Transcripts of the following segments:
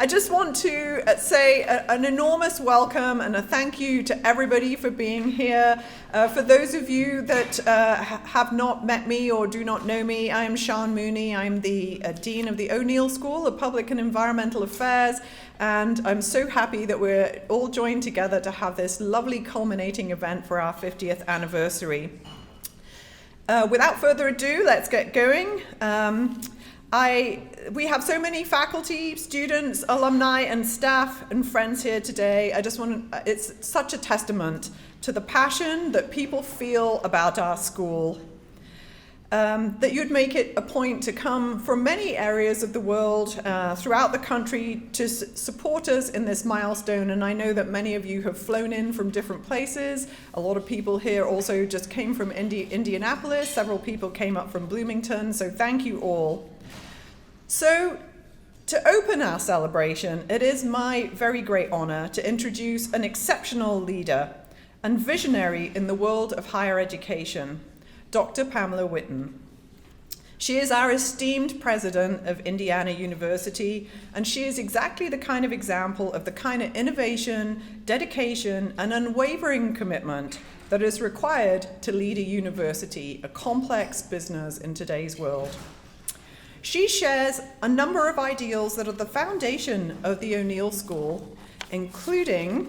I just want to say an enormous welcome and a thank you to everybody for being here. For those of you that have not met me or do not know me, I am Sian Mooney. I'm the Dean of the O'Neill School of Public and Environmental Affairs, and I'm so happy that we're all joined together to have this lovely culminating event for our 50th anniversary. Without further ado, let's get going. We have so many faculty, students, alumni, and staff and friends here today. It's such a testament to the passion that people feel about our school, that you'd make it a point to come from many areas of the world throughout the country to support us in this milestone. And I know that many of you have flown in from different places. A lot of people here also just came from Indianapolis. Several people came up from Bloomington. So thank you all. So, to open our celebration, it is my very great honor to introduce an exceptional leader and visionary in the world of higher education, Dr. Pamela Whitten. She is our esteemed president of Indiana University, and she is exactly the kind of example of the kind of innovation, dedication, and unwavering commitment that is required to lead a university, a complex business in today's world. She shares a number of ideals that are the foundation of the O'Neill School, including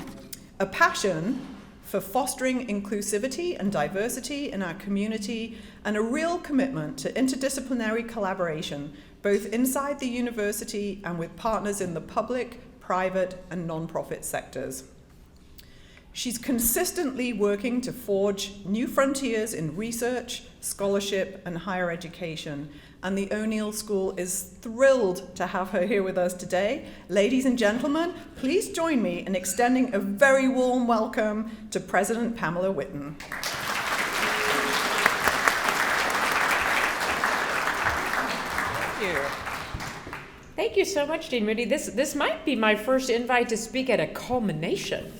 a passion for fostering inclusivity and diversity in our community, and a real commitment to interdisciplinary collaboration, both inside the university and with partners in the public, private, and nonprofit sectors. She's consistently working to forge new frontiers in research, scholarship, and higher education, and the O'Neill School is thrilled to have her here with us today. Ladies and gentlemen, please join me in extending a very warm welcome to President Pamela Whitten. Thank you. Thank you so much, Dean Mooney. This might be my first invite to speak at a culmination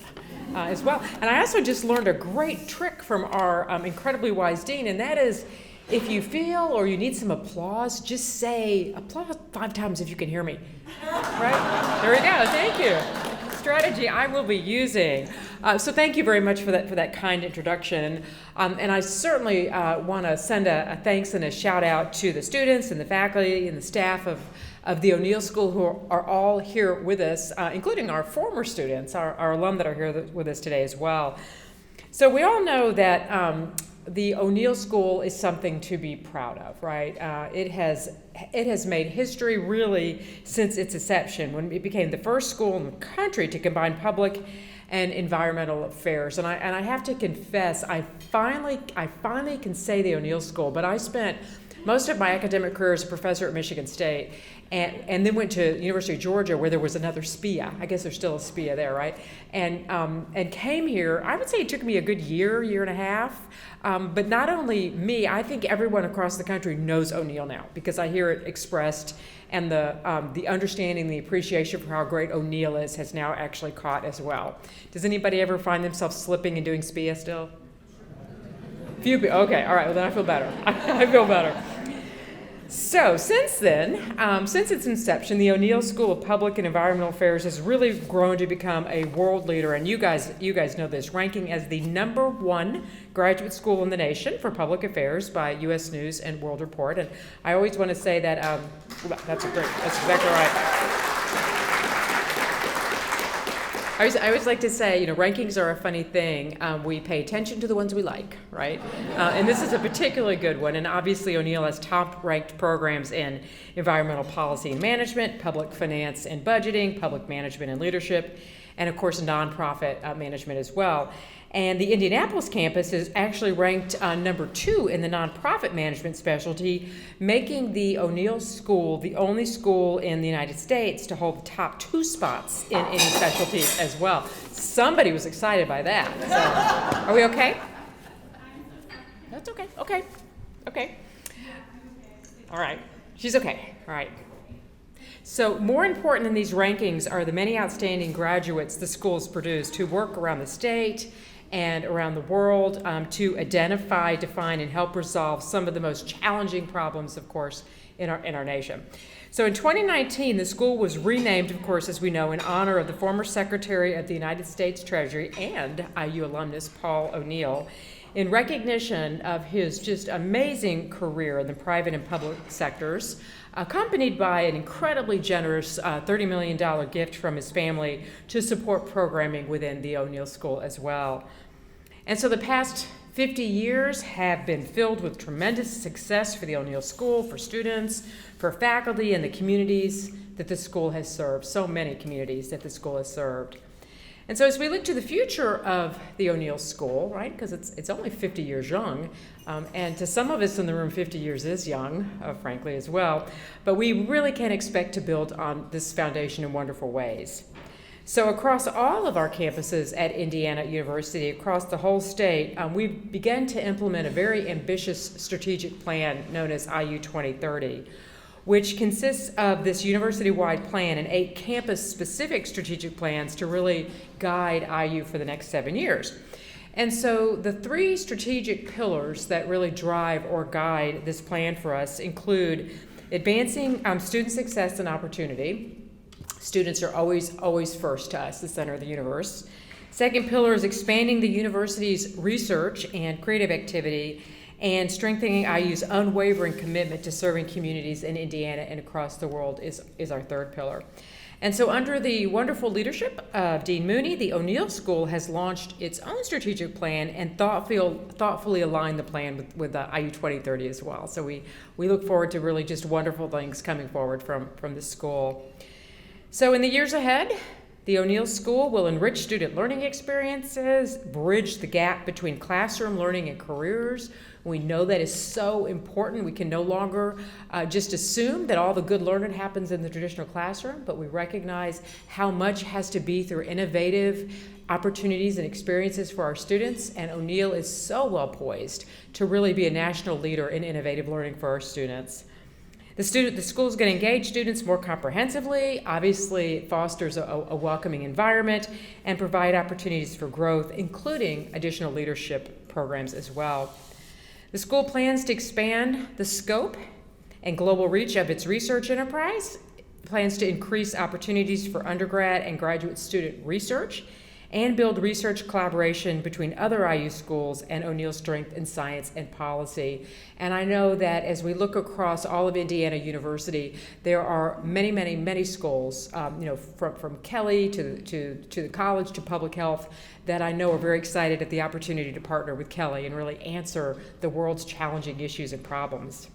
as well. And I also just learned a great trick from our incredibly wise dean, and that is, if you feel or you need some applause, just say applause 5 times if you can hear me. Right? There we go. Thank you. Strategy I will be using. So thank you very much for that kind introduction. And I certainly want to send a thanks and a shout out to the students and the faculty and the staff of the O'Neill School who are all here with us, including our former students, our alum that are here with us today as well. So we all know that the O'Neill School is something to be proud of, right? It has made history really since its inception, when it became the first school in the country to combine public and environmental affairs. And I have to confess, I finally can say the O'Neill School, but I spent most of my academic career as a professor at Michigan State, and then went to University of Georgia, where there was another SPIA. I guess there's still a SPIA there, right? And came here. I would say it took me a good year and a half. But not only me, I think everyone across the country knows O'Neill now, because I hear it expressed, and the understanding, the appreciation for how great O'Neill is has now actually caught as well. Does anybody ever find themselves slipping and doing SPIA still? Few people. Okay, all right. Well, then I feel better. I feel better. So since then, since its inception, the O'Neill School of Public and Environmental Affairs has really grown to become a world leader, and you guys know this, ranking as the #1 graduate school in the nation for public affairs by U.S. News and World Report. And I always want to say that that's exactly right. I always like to say, rankings are a funny thing. We pay attention to the ones we like, right? And this is a particularly good one. And obviously, O'Neill has top-ranked programs in environmental policy and management, public finance and budgeting, public management and leadership, and of course, nonprofit management as well. And the Indianapolis campus is actually ranked #2 in the nonprofit management specialty, making the O'Neill School the only school in the United States to hold the top 2 spots in any specialty as well. Somebody was excited by that. So, are we okay? That's okay. Okay. All right. She's okay. All right. So more important than these rankings are the many outstanding graduates the school has produced who work around the state and around the world to identify, define, and help resolve some of the most challenging problems, of course, in our nation. So in 2019, the school was renamed, of course, as we know, in honor of the former Secretary of the United States Treasury and IU alumnus Paul O'Neill, in recognition of his just amazing career in the private and public sectors, accompanied by an incredibly generous $30 million gift from his family to support programming within the O'Neill School as well. And so the past 50 years have been filled with tremendous success for the O'Neill School, for students, for faculty, and the communities that the school has served, so many communities that the school has served. And so as we look to the future of the O'Neill School, right, because it's only 50 years young, and to some of us in the room, 50 years is young, frankly, as well, but we really can expect to build on this foundation in wonderful ways. So across all of our campuses at Indiana University, across the whole state, we've begun to implement a very ambitious strategic plan known as IU 2030, which consists of this university-wide plan and 8 campus-specific strategic plans to really guide IU for the next 7 years. And so the 3 strategic pillars that really drive or guide this plan for us include advancing student success and opportunity. Students are always first to us, the center of the universe. Second pillar is expanding the university's research and creative activity and strengthening IU's unwavering commitment to serving communities in Indiana and across the world is our third pillar. And so under the wonderful leadership of Dean Mooney, the O'Neill School has launched its own strategic plan and thoughtfully aligned the plan with IU 2030 as well. So we look forward to really just wonderful things coming forward from the school. So in the years ahead, the O'Neill School will enrich student learning experiences, bridge the gap between classroom learning and careers. We know that is so important. We can no longer just assume that all the good learning happens in the traditional classroom, but we recognize how much has to be through innovative opportunities and experiences for our students, and O'Neill is so well poised to really be a national leader in innovative learning for our students. The school is going to engage students more comprehensively. Obviously, it fosters a welcoming environment and provide opportunities for growth, including additional leadership programs as well. The school plans to expand the scope and global reach of its research enterprise, plans to increase opportunities for undergrad and graduate student research, and build research collaboration between other IU schools and O'Neill's strength in science and policy. And I know that as we look across all of Indiana University, there are many schools, from Kelly to the college to public health, that I know are very excited at the opportunity to partner with Kelly and really answer the world's challenging issues and problems.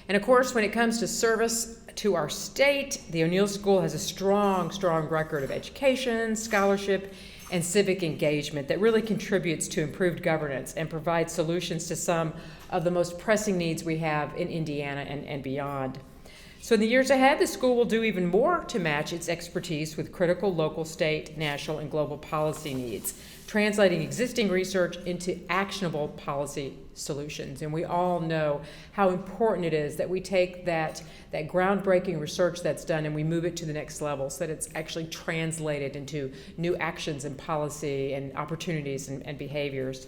And of course, when it comes to service to our state, the O'Neill School has a strong record of education, scholarship, and civic engagement that really contributes to improved governance and provides solutions to some of the most pressing needs we have in Indiana and beyond. So in the years ahead, the school will do even more to match its expertise with critical local, state, national, and global policy needs, translating existing research into actionable policy solutions. And we all know how important it is that we take that groundbreaking research that's done and we move it to the next level so that it's actually translated into new actions and policy and opportunities and behaviors.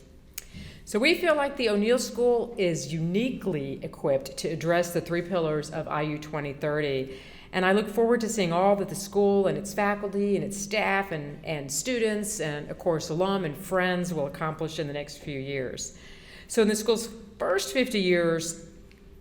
So we feel like the O'Neill School is uniquely equipped to address the 3 pillars of IU 2030. And I look forward to seeing all that the school and its faculty and its staff and students and, of course, alum and friends will accomplish in the next few years. So in the school's first 50 years,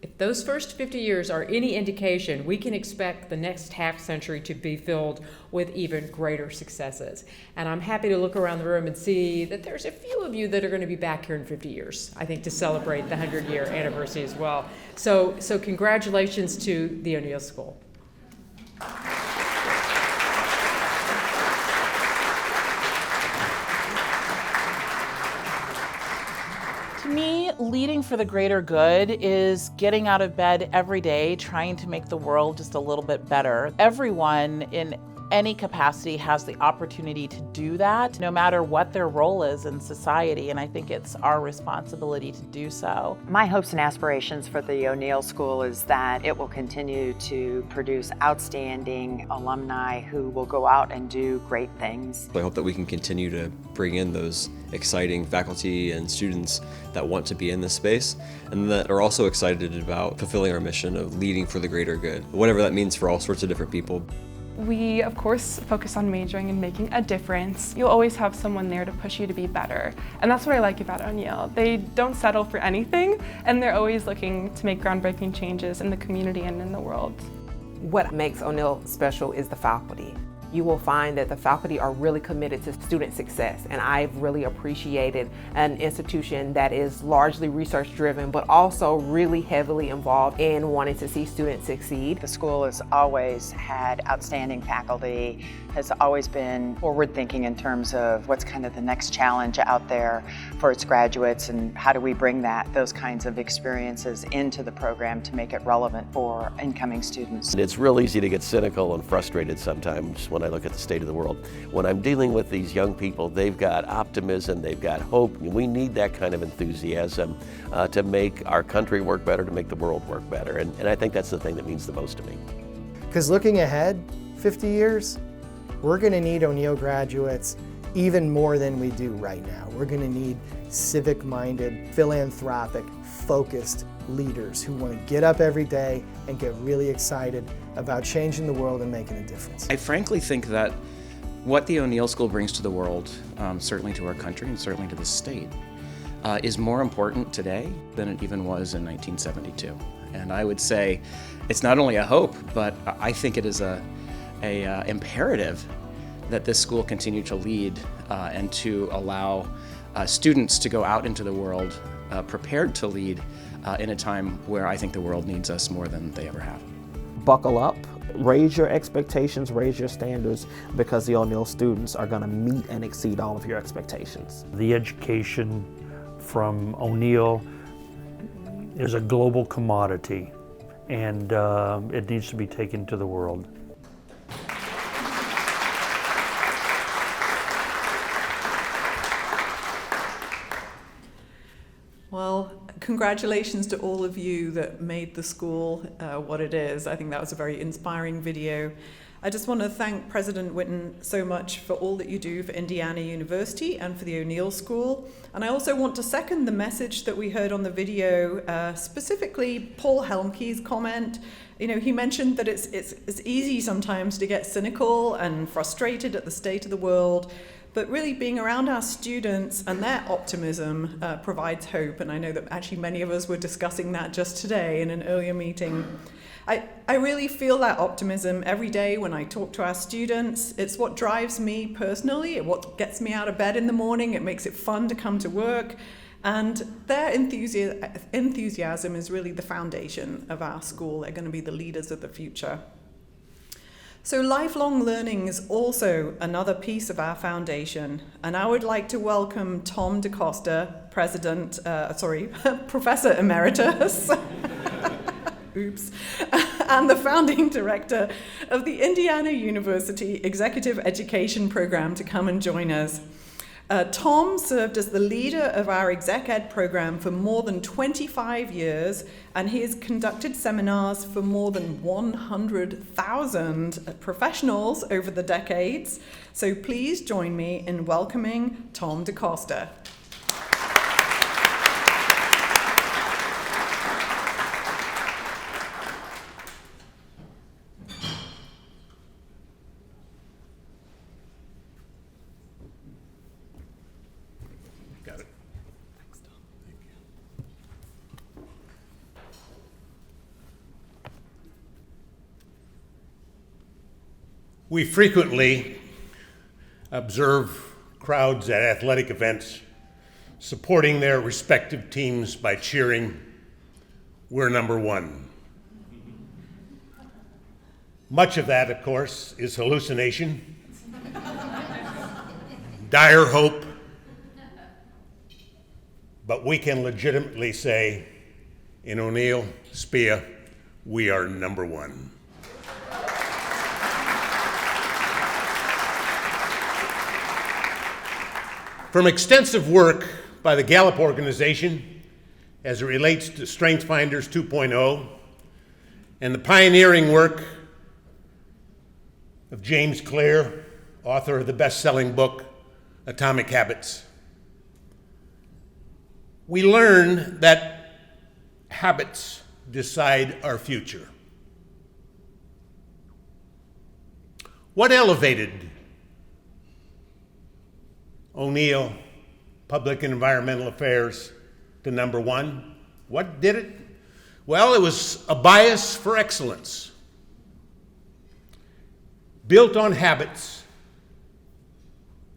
if those first 50 years are any indication, we can expect the next half century to be filled with even greater successes. And I'm happy to look around the room and see that there's a few of you that are going to be back here in 50 years, I think, to celebrate the 100-year anniversary as well. So congratulations to the O'Neill School. To me, leading for the greater good is getting out of bed every day, trying to make the world just a little bit better. Everyone in Any capacity has the opportunity to do that, no matter what their role is in society, and I think it's our responsibility to do so. My hopes and aspirations for the O'Neill School is that it will continue to produce outstanding alumni who will go out and do great things. I hope that we can continue to bring in those exciting faculty and students that want to be in this space and that are also excited about fulfilling our mission of leading for the greater good, whatever that means for all sorts of different people. We, of course, focus on majoring and making a difference. You'll always have someone there to push you to be better. And that's what I like about O'Neill. They don't settle for anything, and they're always looking to make groundbreaking changes in the community and in the world. What makes O'Neill special is the faculty. You will find that the faculty are really committed to student success, and I've really appreciated an institution that is largely research driven, but also really heavily involved in wanting to see students succeed. The school has always had outstanding faculty, has always been forward thinking in terms of what's kind of the next challenge out there for its graduates and how do we bring those kinds of experiences into the program to make it relevant for incoming students. It's real easy to get cynical and frustrated sometimes when I look at the state of the world. When I'm dealing with these young people, they've got optimism, they've got hope, and we need that kind of enthusiasm to make our country work better, to make the world work better. And I think that's the thing that means the most to me. Because looking ahead 50 years, we're going to need O'Neill graduates even more than we do right now. We're going to need civic-minded, philanthropic, focused leaders who want to get up every day and get really excited about changing the world and making a difference. I frankly think that what the O'Neill School brings to the world, certainly to our country and certainly to the state, is more important today than it even was in 1972. And I would say it's not only a hope, but I think it is a imperative that this school continue to lead and to allow students to go out into the world prepared to lead in a time where I think the world needs us more than they ever have. Buckle up, raise your expectations, raise your standards, because the O'Neill students are going to meet and exceed all of your expectations. The education from O'Neill is a global commodity, and it needs to be taken to the world. Well, congratulations to all of you that made the school what it is. I think that was a very inspiring video. I just want to thank President Whitten so much for all that you do for Indiana University and for the O'Neill School. And I also want to second the message that we heard on the video, specifically Paul Helmke's comment. You know, he mentioned that it's easy sometimes to get cynical and frustrated at the state of the world, but really being around our students and their optimism provides hope. And I know that actually many of us were discussing that just today in an earlier meeting. I really feel that optimism every day when I talk to our students. It's what drives me personally, it's what gets me out of bed in the morning, it makes it fun to come to work. And their enthusiasm is really the foundation of our school. They're going to be the leaders of the future. So lifelong learning is also another piece of our foundation, and I would like to welcome Tom DaCosta, Professor Emeritus, oops, and the founding director of the Indiana University Executive Education Program to come and join us. Tom served as the leader of our Exec Ed program for more than 25 years, and he has conducted seminars for more than 100,000 professionals over the decades. So please join me in welcoming Tom DaCosta. We frequently observe crowds at athletic events supporting their respective teams by cheering, "We're number one." Much of that, of course, is hallucination, dire hope, but we can legitimately say, in O'Neill, SPIA, we are number one. From extensive work by the Gallup organization as it relates to StrengthsFinders 2.0 and the pioneering work of James Clear, author of the best-selling book, Atomic Habits, we learn that habits decide our future. What elevated O'Neill Public and Environmental Affairs to number one? What did it? Well, it was a bias for excellence, built on habits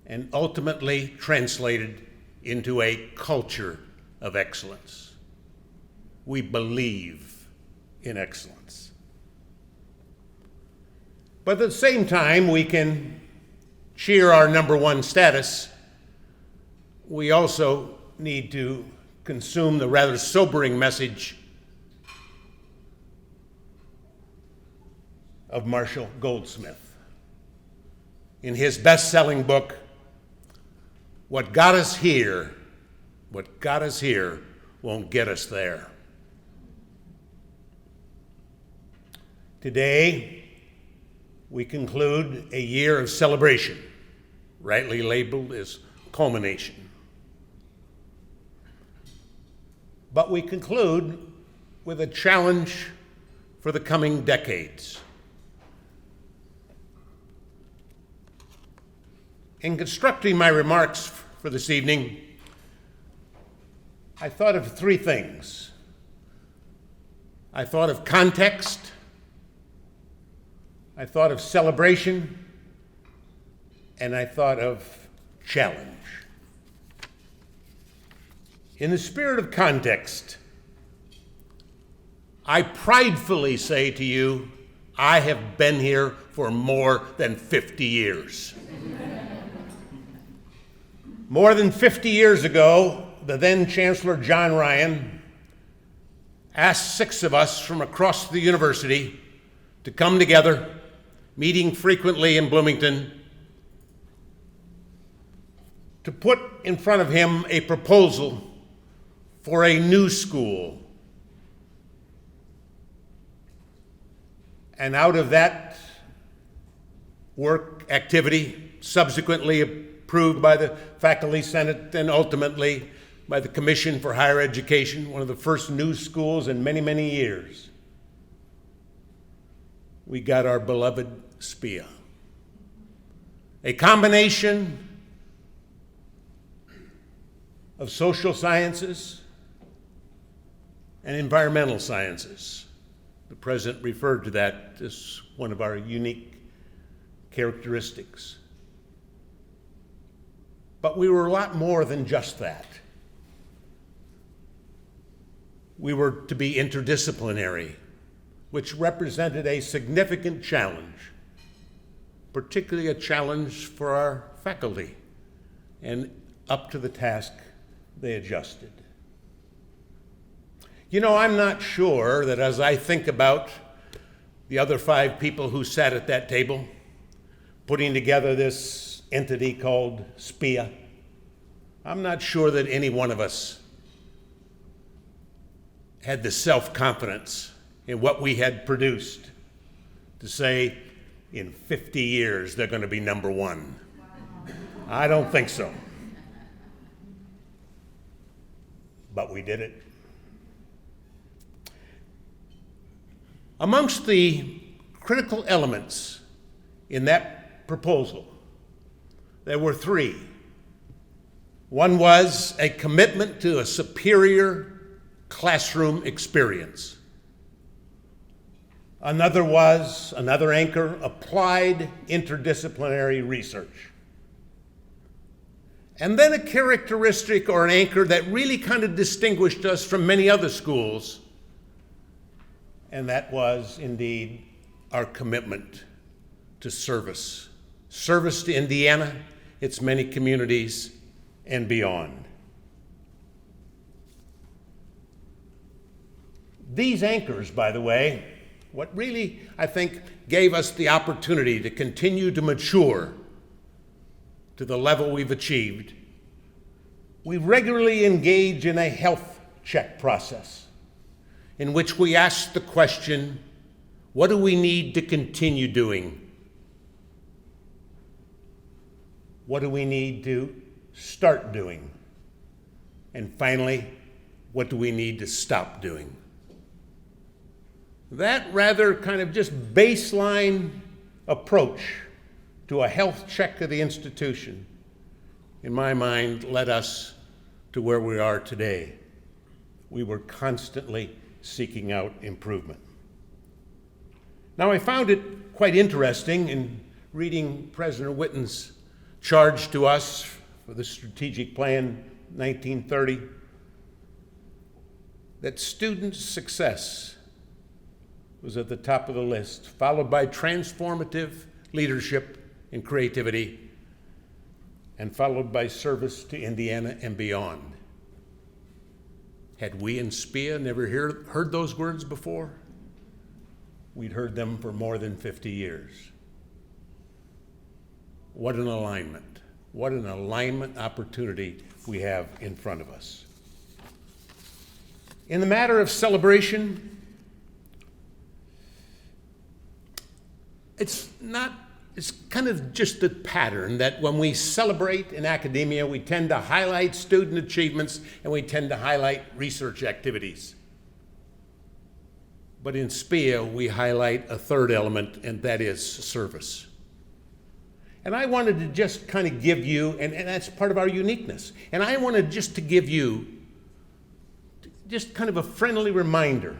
and ultimately translated into a culture of excellence. We believe in excellence. But at the same time, we can cheer our number one status. We also need to consume the rather sobering message of Marshall Goldsmith in his best-selling book, What got us here won't get us there. Today, we conclude a year of celebration, rightly labeled as Culmination. But we conclude with a challenge for the coming decades. In constructing my remarks for this evening, I thought of three things. I thought of context, I thought of celebration, and I thought of challenge. In the spirit of context, I pridefully say to you, I have been here for more than 50 years. More than 50 years ago, the then Chancellor John Ryan asked 6 of us from across the university to come together, meeting frequently in Bloomington, to put in front of him a proposal for a new school. And out of that work activity, subsequently approved by the Faculty Senate and ultimately by the Commission for Higher Education, one of the first new schools in many, many years, we got our beloved SPIA. A combination of social sciences and environmental sciences. The President referred to that as one of our unique characteristics. But we were a lot more than just that. We were to be interdisciplinary, which represented a significant challenge, particularly a challenge for our faculty, and up to the task they adjusted. You know, I'm not sure that as I think about the other 5 people who sat at that table, putting together this entity called SPIA, I'm not sure that any one of us had the self-confidence in what we had produced to say, in 50 years, they're going to be number one. I don't think so. But we did it. Amongst the critical elements in that proposal, there were 3. One was a commitment to a superior classroom experience. Another anchor, applied interdisciplinary research. And then a characteristic or an anchor that really kind of distinguished us from many other schools, and that was indeed our commitment to service. Service to Indiana, its many communities, and beyond. These anchors, by the way, what really, I think, gave us the opportunity to continue to mature to the level we've achieved We regularly engage in a health check process in which we ask the question, what do we need to continue doing? What do we need to start doing? And finally, what do we need to stop doing? That rather kind of just baseline approach to a health check of the institution, in my mind, led us to where we are today. We were constantly seeking out improvement. Now, I found it quite interesting in reading President Whitten's charge to us for the Strategic Plan 1930 that student success was at the top of the list, followed by transformative leadership and creativity, and followed by service to Indiana and beyond. Had we in SPIA never heard those words before? We'd heard them for more than 50 years. What an alignment. What an alignment opportunity we have in front of us. In the matter of celebration, it's kind of just a pattern that when we celebrate in academia, we tend to highlight student achievements and we tend to highlight research activities. But in SPIA, we highlight a third element, and that is service. And I wanted to just kind of give you, and that's part of our uniqueness, and I wanted just to give you just kind of a friendly reminder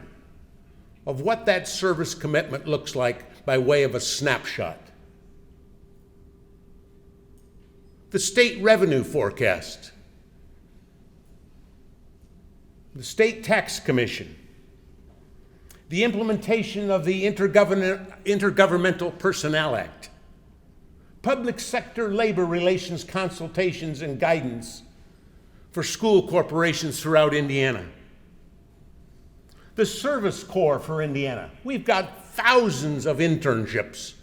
of what that service commitment looks like by way of a snapshot. The state revenue forecast, the State Tax Commission, the implementation of the Intergovernmental Personnel Act, public sector labor relations consultations and guidance for school corporations throughout Indiana, the Service Corps for Indiana. We've got thousands of internships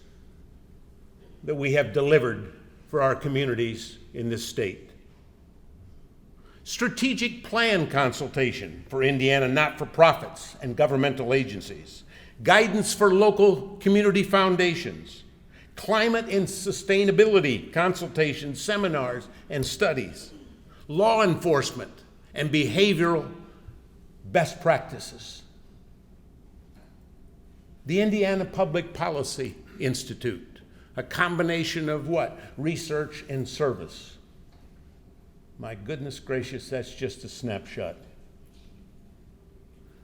that we have delivered for our communities in this state. Strategic plan consultation for Indiana not-for-profits and governmental agencies, guidance for local community foundations, climate and sustainability consultations, seminars, and studies, law enforcement and behavioral best practices. The Indiana Public Policy Institute, a combination of what? Research and service. My goodness gracious, that's just a snapshot.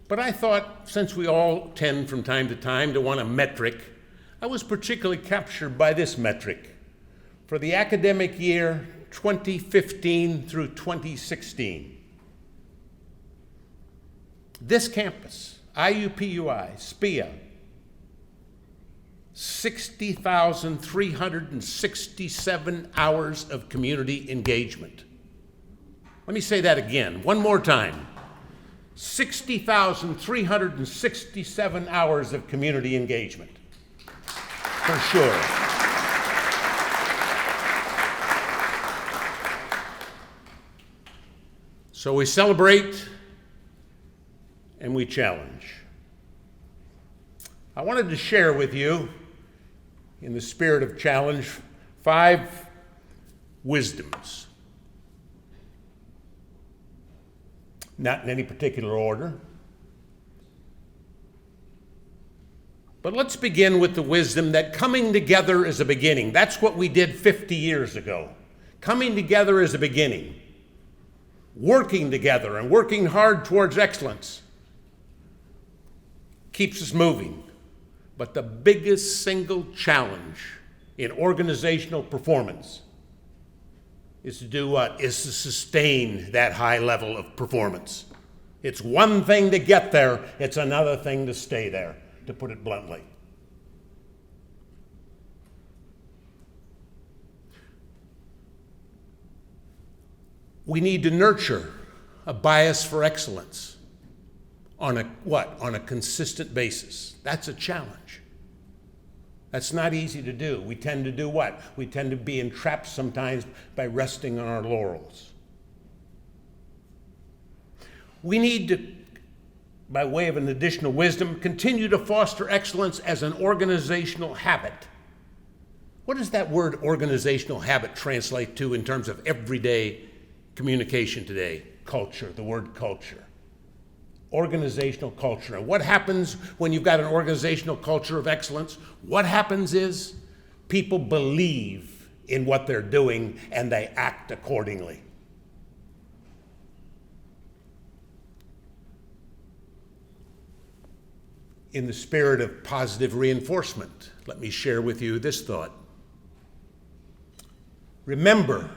But I thought, since we all tend from time to time to want a metric, I was particularly captured by this metric. For the academic year 2015 through 2016, this campus, IUPUI, SPIA, 60,367 hours of community engagement. Let me say that again, one more time. 60,367 hours of community engagement, for sure. So we celebrate and we challenge. I wanted to share with you, in the spirit of challenge, 5 wisdoms. Not in any particular order. But let's begin with the wisdom that coming together is a beginning. That's what we did 50 years ago. Coming together is a beginning. Working together and working hard towards excellence keeps us moving. But the biggest single challenge in organizational performance is to do what? Is to sustain that high level of performance. It's one thing to get there, it's another thing to stay there, to put it bluntly. We need to nurture a bias for excellence on a what? On a consistent basis. That's a challenge. That's not easy to do. We tend to do what? We tend to be entrapped sometimes by resting on our laurels. We need to, by way of an additional wisdom, continue to foster excellence as an organizational habit. What does that word organizational habit translate to in terms of everyday communication today? Culture, the word culture. Organizational culture. And what happens when you've got an organizational culture of excellence? What happens is people believe in what they're doing and they act accordingly. In the spirit of positive reinforcement, let me share with you this thought. Remember,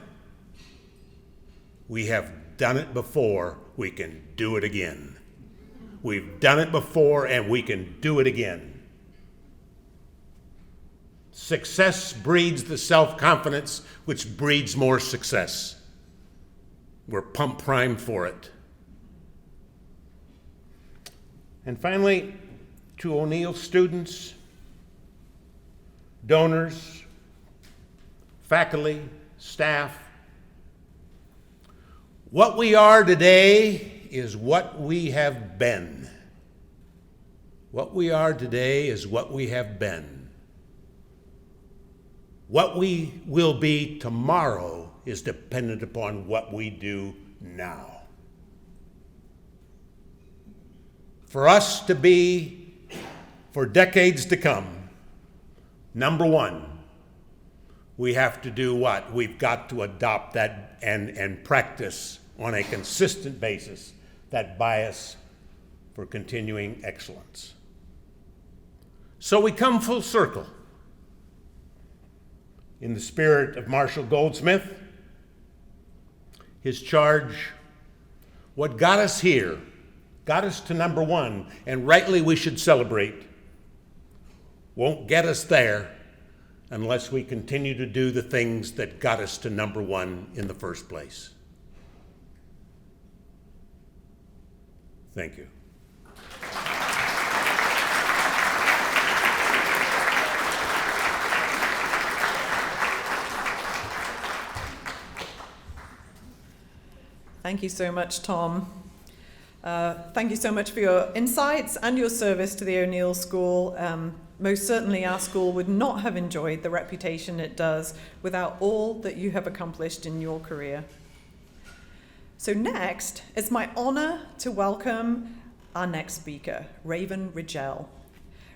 we have done it before, we can do it again. We've done it before and we can do it again. Success breeds the self-confidence which breeds more success. We're pump primed for it. And finally, to O'Neill students, donors, faculty, staff, what we are today is what we have been. What we are today is what we have been. What we will be tomorrow is dependent upon what we do now. For us to be, for decades to come, number one, we have to do what? We've got to adopt that and practice on a consistent basis that bias for continuing excellence. So we come full circle. In the spirit of Marshall Goldsmith, his charge, what got us here, got us to number one, and rightly we should celebrate, won't get us there unless we continue to do the things that got us to number one in the first place. Thank you. Thank you so much, Tom. Thank you so much for your insights and your service to the O'Neill School. Most certainly our school would not have enjoyed the reputation it does without all that you have accomplished in your career. So next, it's my honor to welcome our next speaker, Raven Rigel.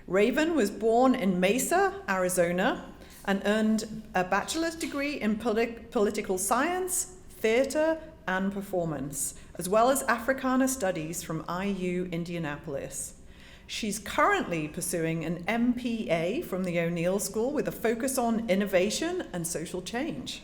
Raven was born in Mesa, Arizona, and earned a bachelor's degree in political science, theater, and performance, as well as Africana Studies from IU Indianapolis. She's currently pursuing an MPA from the O'Neill School with a focus on innovation and social change.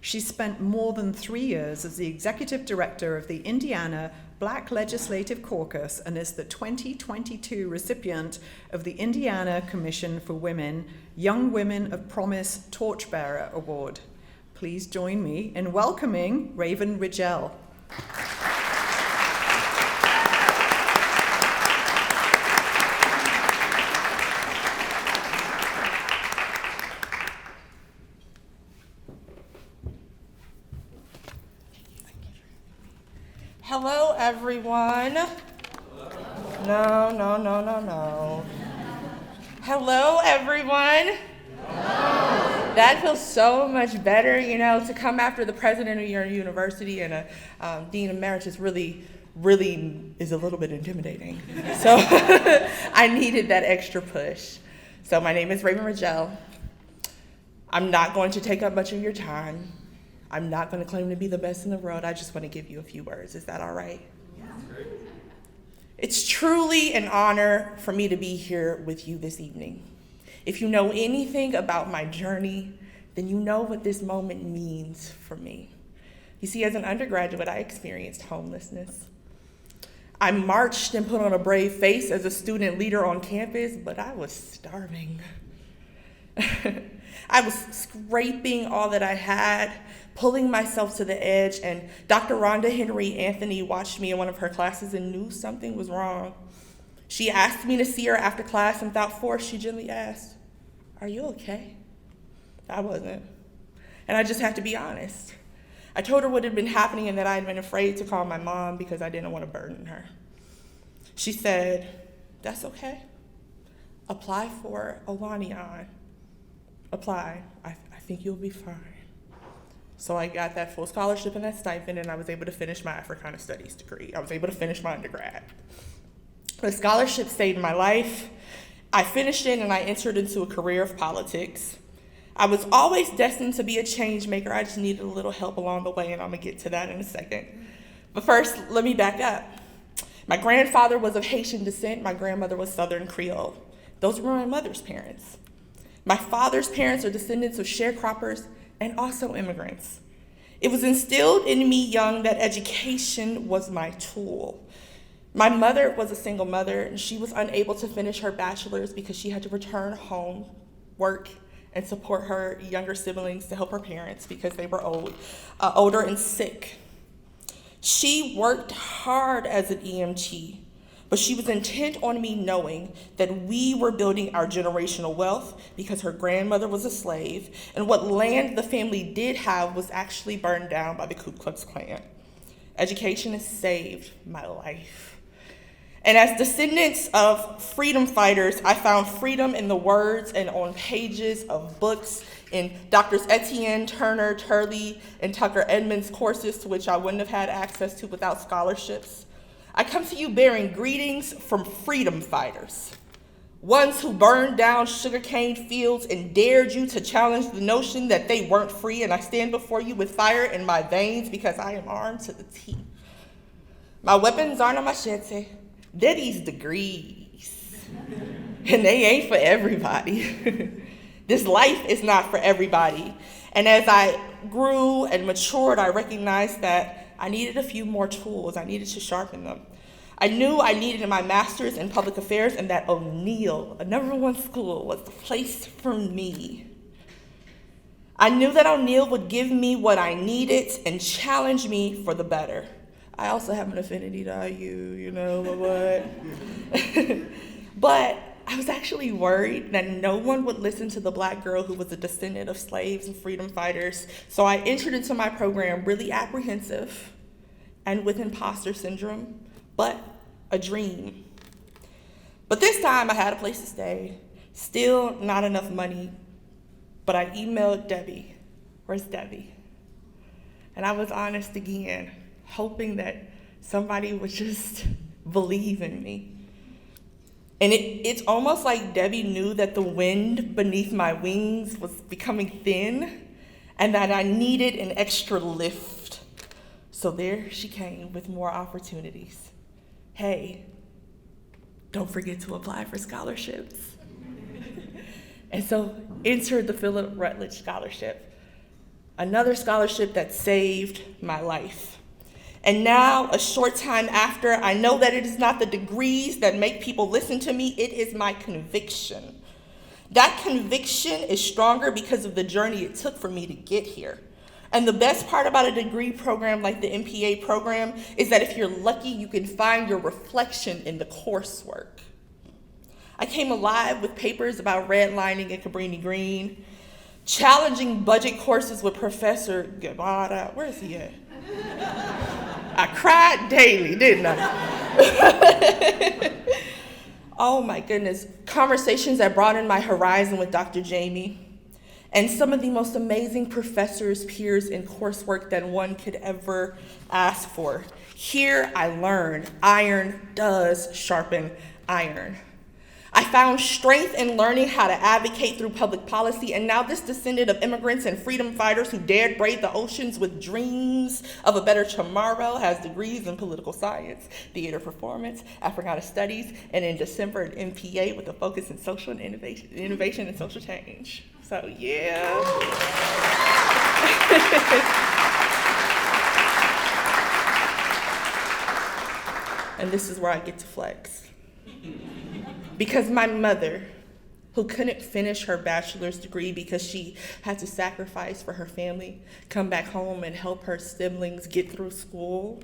She spent more than 3 years as the executive director of the Indiana Black Legislative Caucus and is the 2022 recipient of the Indiana Commission for Women Young Women of Promise Torchbearer Award. Please join me in welcoming Raven Rigel. Hello, everyone. No. Hello, everyone. That feels so much better, to come after the president of your university and a dean emeritus really is a little bit intimidating. So I needed that extra push. So my name is Raven Rigel. I'm not going to take up much of your time. I'm not going to claim to be the best in the world. I just want to give you a few words. Is that all right? Yeah. It's truly an honor for me to be here with you this evening. If you know anything about my journey, then you know what this moment means for me. You see, as an undergraduate, I experienced homelessness. I marched and put on a brave face as a student leader on campus, but I was starving. I was scraping all that I had, pulling myself to the edge, and Dr. Rhonda Henry Anthony watched me in one of her classes and knew something was wrong. She asked me to see her after class, and without force, she gently asked, "Are you okay?" I wasn't. And I just have to be honest. I told her what had been happening and that I had been afraid to call my mom because I didn't want to burden her. She said, "That's okay. Apply for Olanian. Apply. I think you'll be fine." So I got that full scholarship and that stipend, and I was able to finish my Africana Studies degree. I was able to finish my undergrad. The scholarship saved my life. I finished it and I entered into a career of politics. I was always destined to be a change maker. I just needed a little help along the way, and I'm gonna get to that in a second. But first, let me back up. My grandfather was of Haitian descent. My grandmother was Southern Creole. Those were my mother's parents. My father's parents are descendants of sharecroppers and also immigrants. It was instilled in me young that education was my tool. My mother was a single mother, and she was unable to finish her bachelor's because she had to return home, work, and support her younger siblings to help her parents because they were older and sick. She worked hard as an EMT, but she was intent on me knowing that we were building our generational wealth because her grandmother was a slave, and what land the family did have was actually burned down by the Ku Klux Klan. Education has saved my life. And as descendants of freedom fighters, I found freedom in the words and on pages of books in Drs. Etienne, Turner, Turley, and Tucker Edmonds' courses to which I wouldn't have had access to without scholarships. I come to you bearing greetings from freedom fighters, ones who burned down sugarcane fields and dared you to challenge the notion that they weren't free, and I stand before you with fire in my veins because I am armed to the teeth. My weapons aren't a machete. They're these degrees, and they ain't for everybody. This life is not for everybody. And as I grew and matured, I recognized that I needed a few more tools. I needed to sharpen them. I knew I needed my master's in public affairs and that O'Neill, a #1 school, was the place for me. I knew that O'Neill would give me what I needed and challenge me for the better. I also have an affinity to IU, you know, but what? But I was actually worried that no one would listen to the Black girl who was a descendant of slaves and freedom fighters. So I entered into my program really apprehensive and with imposter syndrome, but a dream. But this time I had a place to stay, still not enough money, but I emailed Debbie. Where's Debbie? And I was honest again, hoping that somebody would just believe in me. And it's almost like Debbie knew that the wind beneath my wings was becoming thin and that I needed an extra lift. So there she came with more opportunities. Hey, don't forget to apply for scholarships. And so entered the Philip Rutledge Scholarship, another scholarship that saved my life. And now, a short time after, I know that it is not the degrees that make people listen to me, it is my conviction. That conviction is stronger because of the journey it took for me to get here. And the best part about a degree program like the MPA program is that if you're lucky, you can find your reflection in the coursework. I came alive with papers about redlining and Cabrini Green, challenging budget courses with Professor Guevara. Where is he at? I cried daily, didn't I? Oh my goodness. Conversations that broadened my horizon with Dr. Jamie and some of the most amazing professors, peers, and coursework that one could ever ask for. Here I learned iron does sharpen iron. I found strength in learning how to advocate through public policy, and now this descendant of immigrants and freedom fighters who dared brave the oceans with dreams of a better tomorrow has degrees in political science, theater performance, Africana studies, and in December an MPA with a focus in social and innovation and social change. So yeah. And this is where I get to flex. Because my mother, who couldn't finish her bachelor's degree because she had to sacrifice for her family, come back home and help her siblings get through school,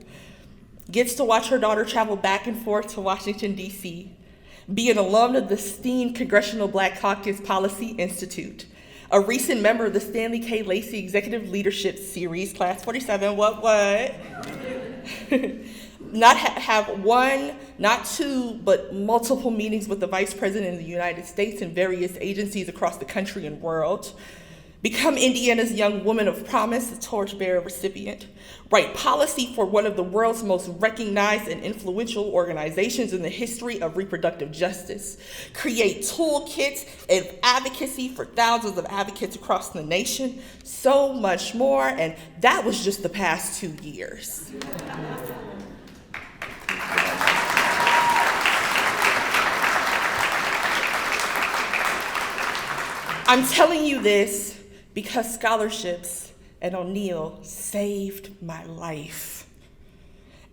gets to watch her daughter travel back and forth to Washington, D.C., be an alum of the esteemed Congressional Black Caucus Policy Institute, a recent member of the Stanley K. Lacey Executive Leadership Series, Class 47, what? Not have one, not two, but multiple meetings with the Vice President of the United States and various agencies across the country and world. Become Indiana's Young Woman of Promise, a Torchbearer recipient. Write policy for one of the world's most recognized and influential organizations in the history of reproductive justice. Create toolkits and advocacy for thousands of advocates across the nation. So much more, and that was just the past 2 years. I'm telling you this because scholarships at O'Neill saved my life.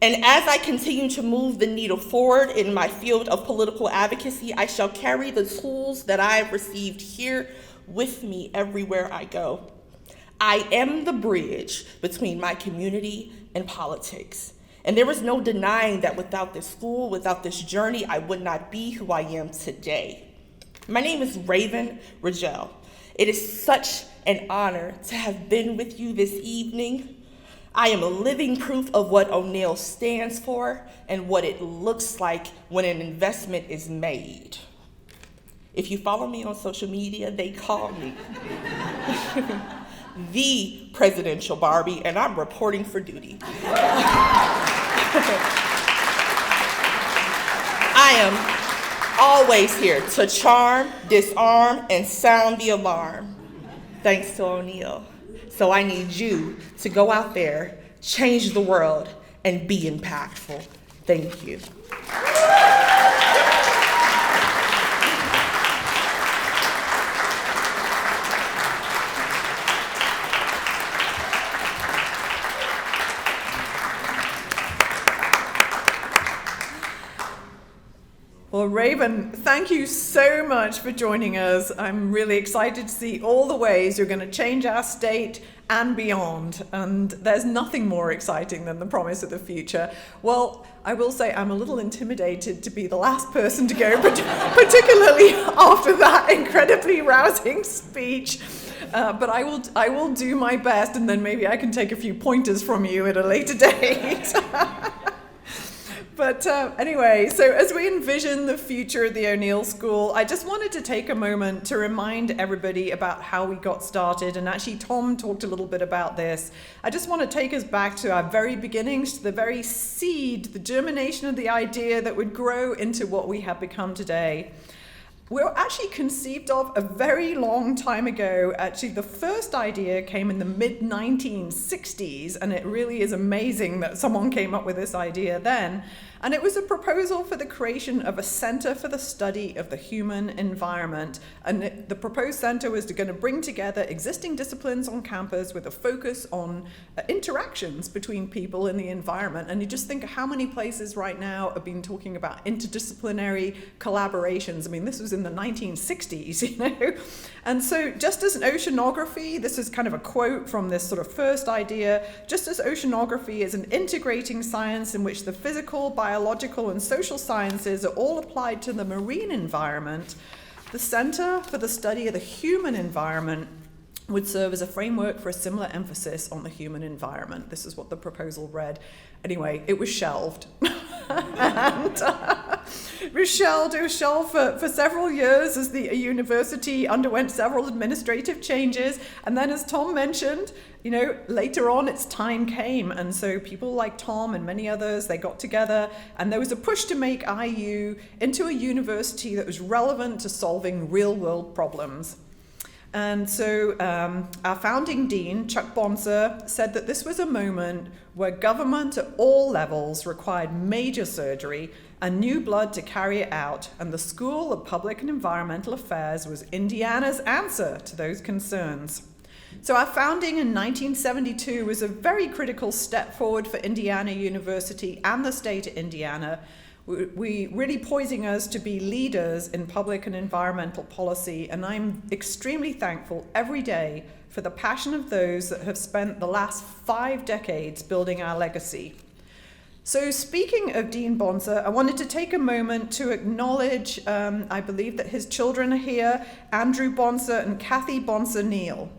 And as I continue to move the needle forward in my field of political advocacy, I shall carry the tools that I have received here with me everywhere I go. I am the bridge between my community and politics. And there is no denying that without this school, without this journey, I would not be who I am today. My name is Raven Rigel. It is such an honor to have been with you this evening. I am a living proof of what O'Neill stands for and what it looks like when an investment is made. If you follow me on social media, they call me the presidential Barbie, and I'm reporting for duty. I am always here to charm, disarm, and sound the alarm, thanks to O'Neill. So I need you to go out there, change the world, and be impactful. Thank you. Well, Raven, thank you so much for joining us. I'm really excited to see all the ways you're going to change our state and beyond. And there's nothing more exciting than the promise of the future. Well, I will say I'm a little intimidated to be the last person to go, particularly after that incredibly rousing speech. But I will do my best, and then maybe I can take a few pointers from you at a later date. But anyway, so as we envision the future of the O'Neill School, I just wanted to take a moment to remind everybody about how we got started. And actually, Tom talked a little bit about this. I just want to take us back to our very beginnings, to the very seed, the germination of the idea that would grow into what we have become today. We were actually conceived of a very long time ago. Actually, the first idea came in the mid-1960s, and it really is amazing that someone came up with this idea then. And it was a proposal for the creation of a center for the study of the human environment. And the proposed center was going to bring together existing disciplines on campus with a focus on interactions between people and the environment. And you just think of how many places right now have been talking about interdisciplinary collaborations. I mean, this was in the 1960s, you know? And so just as an oceanography, this is kind of a quote from this sort of first idea, just as oceanography is an integrating science in which the physical, biological, and social sciences are all applied to the marine environment, the Center for the Study of the Human Environment would serve as a framework for a similar emphasis on the human environment. This is what the proposal read. Anyway, it was shelved. And it was shelved for several years as the university underwent several administrative changes. And then, as Tom mentioned, you know, later on its time came. And so people like Tom and many others, they got together, and there was a push to make IU into a university that was relevant to solving real world problems. And so our founding dean, Chuck Bonser, said that this was a moment where government at all levels required major surgery and new blood to carry it out, and the School of Public and Environmental Affairs was Indiana's answer to those concerns. So our founding in 1972 was a very critical step forward for Indiana University and the state of Indiana. We really poising us to be leaders in public and environmental policy, and I'm extremely thankful every day for the passion of those that have spent the last 5 decades building our legacy. So speaking of Dean Bonser, I wanted to take a moment to acknowledge, I believe that his children are here, Andrew Bonser and Kathy Bonser-Neal.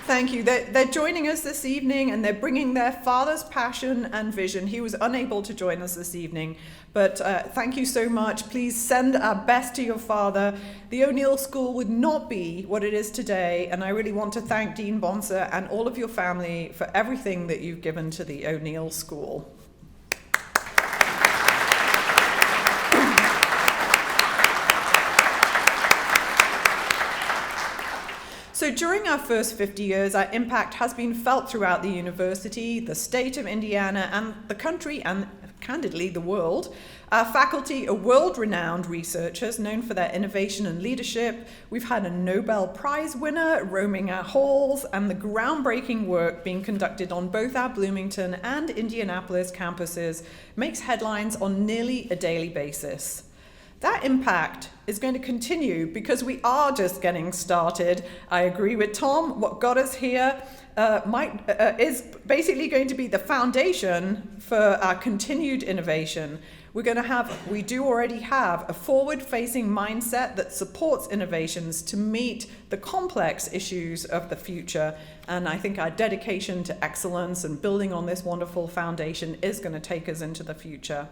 Thank you. They're joining us this evening, and they're bringing their father's passion and vision. He was unable to join us this evening, but thank you so much. Please send our best to your father. The O'Neill School would not be what it is today, and I really want to thank Dean Bonser and all of your family for everything that you've given to the O'Neill School. So during our first 50 years, our impact has been felt throughout the university, the state of Indiana, and the country, and candidly, the world. Our faculty are world-renowned researchers known for their innovation and leadership. We've had a Nobel Prize winner roaming our halls, and the groundbreaking work being conducted on both our Bloomington and Indianapolis campuses makes headlines on nearly a daily basis. That impact is going to continue because we are just getting started. I agree with Tom. What got us here is basically going to be the foundation for our continued innovation. We do already have a forward-facing mindset that supports innovations to meet the complex issues of the future. And I think our dedication to excellence and building on this wonderful foundation is going to take us into the future.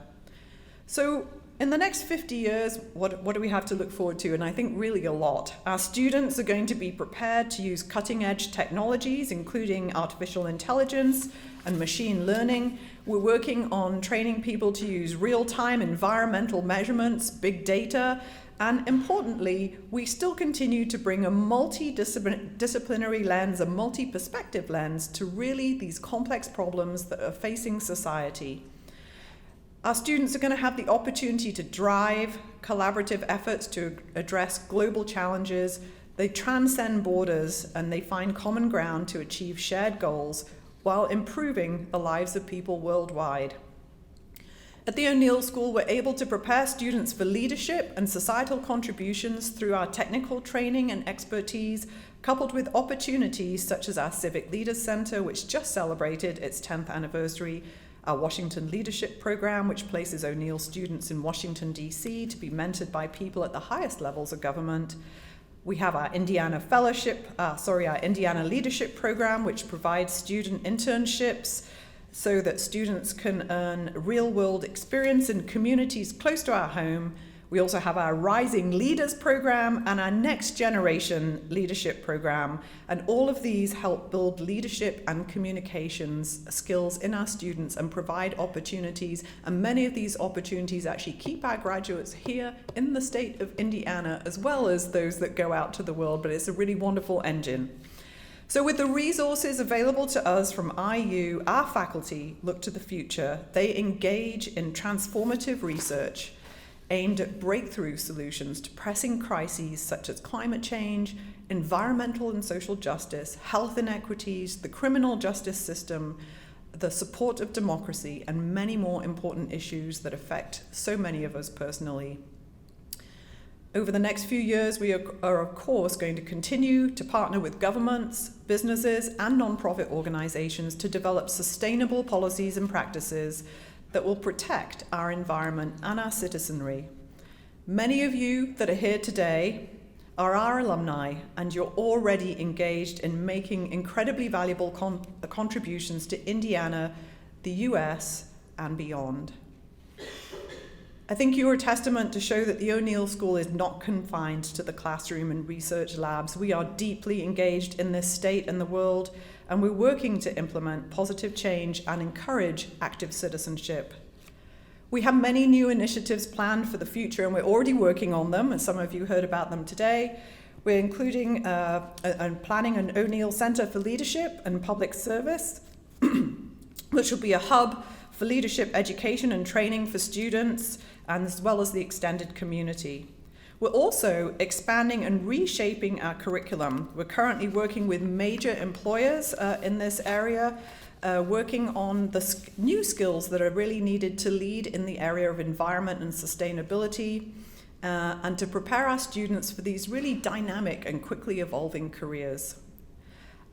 So, in the next 50 years, what do we have to look forward to? And I think really a lot. Our students are going to be prepared to use cutting-edge technologies, including artificial intelligence and machine learning. We're working on training people to use real-time environmental measurements, big data, and importantly, we still continue to bring a multidisciplinary lens, a multi-perspective lens to really these complex problems that are facing society. Our students are going to have the opportunity to drive collaborative efforts to address global challenges. They transcend borders and they find common ground to achieve shared goals while improving the lives of people worldwide. At the O'Neill School, we're able to prepare students for leadership and societal contributions through our technical training and expertise, coupled with opportunities such as our Civic Leaders Center, which just celebrated its 10th anniversary, our Washington Leadership Program, which places O'Neill students in Washington, D.C. to be mentored by people at the highest levels of government. We have our Indiana Leadership Program, which provides student internships so that students can earn real-world experience in communities close to our home. We also have our Rising Leaders Program and our Next Generation Leadership Program. And all of these help build leadership and communications skills in our students and provide opportunities. And many of these opportunities actually keep our graduates here in the state of Indiana, as well as those that go out to the world. But it's a really wonderful engine. So with the resources available to us from IU, our faculty look to the future. They engage in transformative research aimed at breakthrough solutions to pressing crises such as climate change, environmental and social justice, health inequities, the criminal justice system, the support of democracy, and many more important issues that affect so many of us personally. Over the next few years, we are of course going to continue to partner with governments, businesses, and nonprofit organizations to develop sustainable policies and practices that will protect our environment and our citizenry. Many of you that are here today are our alumni, and you're already engaged in making incredibly valuable contributions to Indiana, the US, and beyond. I think you are a testament to show that the O'Neill School is not confined to the classroom and research labs. We are deeply engaged in this state and the world, and we're working to implement positive change and encourage active citizenship. We have many new initiatives planned for the future, and we're already working on them, and some of you heard about them today. We're including and planning an O'Neill Center for Leadership and Public Service, which will be a hub for leadership education and training for students, and as well as the extended community. We're also expanding and reshaping our curriculum. We're currently working with major employers in this area, working on the new skills that are really needed to lead in the area of environment and sustainability. and to prepare our students for these really dynamic and quickly evolving careers.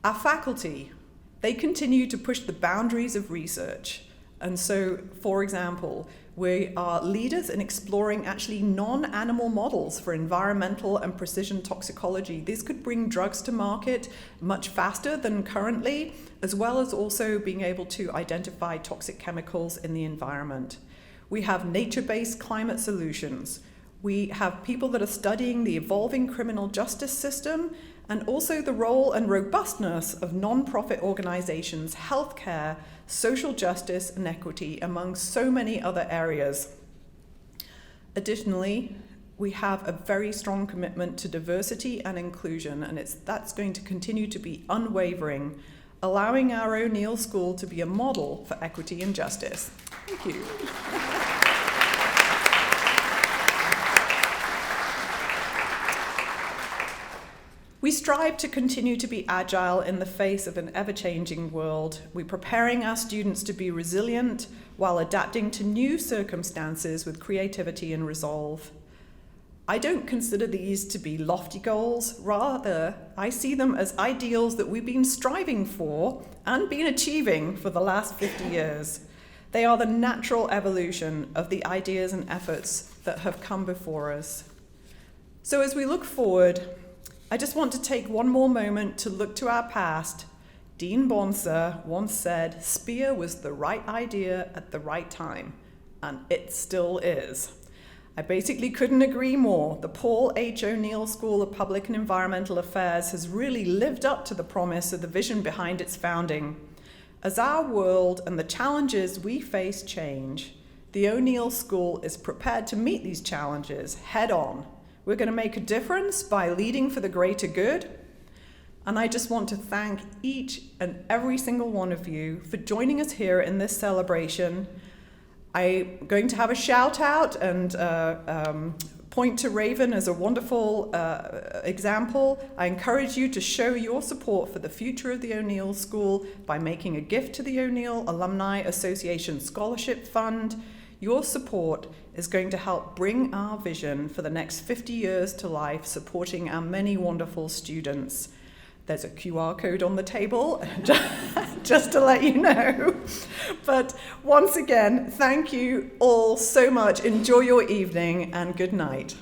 Our faculty, they continue to push the boundaries of research. And so, for example, we are leaders in exploring actually non-animal models for environmental and precision toxicology. This could bring drugs to market much faster than currently, as well as also being able to identify toxic chemicals in the environment. We have nature-based climate solutions. We have people that are studying the evolving criminal justice system and also the role and robustness of non-profit organizations, healthcare, social justice and equity, among so many other areas. Additionally, we have a very strong commitment to diversity and inclusion, and that's going to continue to be unwavering, allowing our O'Neill School to be a model for equity and justice. Thank you. We strive to continue to be agile in the face of an ever-changing world. We're preparing our students to be resilient while adapting to new circumstances with creativity and resolve. I don't consider these to be lofty goals. Rather, I see them as ideals that we've been striving for and been achieving for the last 50 years. They are the natural evolution of the ideas and efforts that have come before us. So as we look forward, I just want to take one more moment to look to our past. Dean Bonser once said, "SPEAR was the right idea at the right time," and it still is. I basically couldn't agree more. The Paul H. O'Neill School of Public and Environmental Affairs has really lived up to the promise of the vision behind its founding. As our world and the challenges we face change, the O'Neill School is prepared to meet these challenges head on. We're going to make a difference by leading for the greater good. And I just want to thank each and every single one of you for joining us here in this celebration. I'm going to have a shout out and point to Raven as a wonderful example. I encourage you to show your support for the future of the O'Neill School by making a gift to the O'Neill Alumni Association Scholarship Fund. Your support is going to help bring our vision for the next 50 years to life, supporting our many wonderful students. There's a QR code on the table, just to let you know. But once again, thank you all so much. Enjoy your evening and good night.